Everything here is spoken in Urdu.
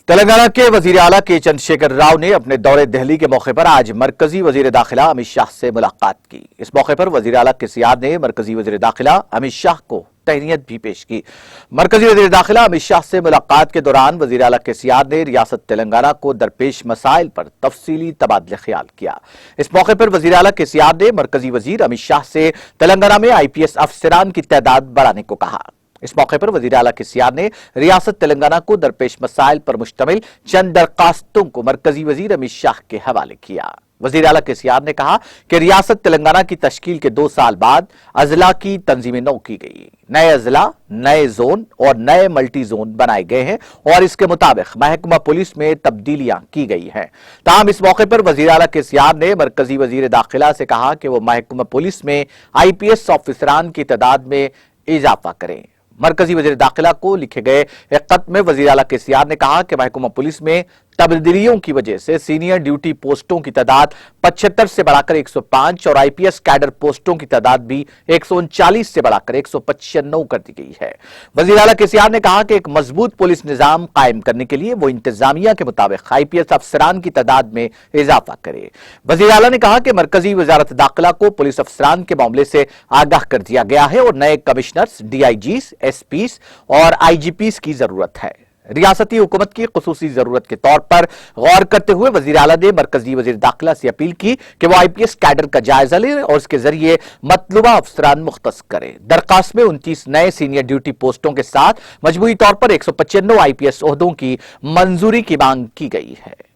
تلنگانہ کے وزیر اعلیٰ کے چندرشیکھر راؤ نے اپنے دورے دہلی کے موقع پر آج مرکزی وزیر داخلہ امت شاہ سے ملاقات کی۔ اس موقع پر وزیر اعلیٰ کے سیاد نے مرکزی وزیر داخلہ امت شاہ کو تہنیت بھی پیش کی۔ مرکزی وزیر داخلہ امت شاہ سے ملاقات کے دوران وزیر اعلیٰ کے سیاد نے ریاست تلنگانہ کو درپیش مسائل پر تفصیلی تبادلہ خیال کیا۔ اس موقع پر وزیر اعلیٰ کے سیاد نے مرکزی وزیر امت شاہ سے تلنگانہ میں IPS افسران کی تعداد بڑھانے کو کہا۔ اس موقع پر وزیر اعلیٰ کے سیاد نے ریاست تلنگانہ کو درپیش مسائل پر مشتمل چند درخواستوں کو مرکزی وزیر امت شاہ کے حوالے کیا۔ وزیر اعلیٰ کے سیاد نے کہا کہ ریاست تلنگانہ کی تشکیل کے 2 سال بعد اضلاع کی تنظیمیں نو کی گئی، نئے اضلاع، نئے زون اور نئے ملٹی زون بنائے گئے ہیں اور اس کے مطابق محکمہ پولیس میں تبدیلیاں کی گئی ہیں۔ تاہم اس موقع پر وزیر اعلیٰ کے سیاد نے مرکزی وزیر داخلہ سے کہا کہ وہ محکمہ پولیس میں IPS آفیسران کی تعداد میں اضافہ کریں۔ مرکزی وزیر داخلہ کو لکھے گئے ایک خط میں وزیر اعلیٰ کے سیاد نے کہا کہ محکمہ پولیس میں تبدیلیوں کی وجہ سے سینئر ڈیوٹی پوسٹوں کی تعداد 75 سے بڑھا کر 105 اور IPS کیڈر پوسٹوں کی تعداد بھی 139 سے بڑھا کر 195 کر دی گئی ہے۔ وزیر اعلیٰ کے سیاد نے کہا کہ ایک مضبوط پولیس نظام قائم کرنے کے لیے وہ انتظامیہ کے مطابق IPS افسران کی تعداد میں اضافہ کرے۔ وزیر اعلیٰ نے کہا کہ مرکزی وزارت داخلہ کو پولیس افسران کے معاملے سے آگاہ کر دیا گیا ہے اور نئے کمشنرز، DIGs، SPs اور IGPs کی ضرورت ہے۔ ریاستی حکومت کی خصوصی ضرورت کے طور پر غور کرتے ہوئے وزیر اعلیٰ نے مرکزی وزیر داخلہ سے اپیل کی کہ وہ IPS کیڈر کا جائزہ لے اور اس کے ذریعے مطلوبہ افسران مختص کرے۔ درخواست میں 29 نئے سینئر ڈیوٹی پوسٹوں کے ساتھ مجموعی طور پر 195 IPS عہدوں کی منظوری کی مانگ کی گئی ہے۔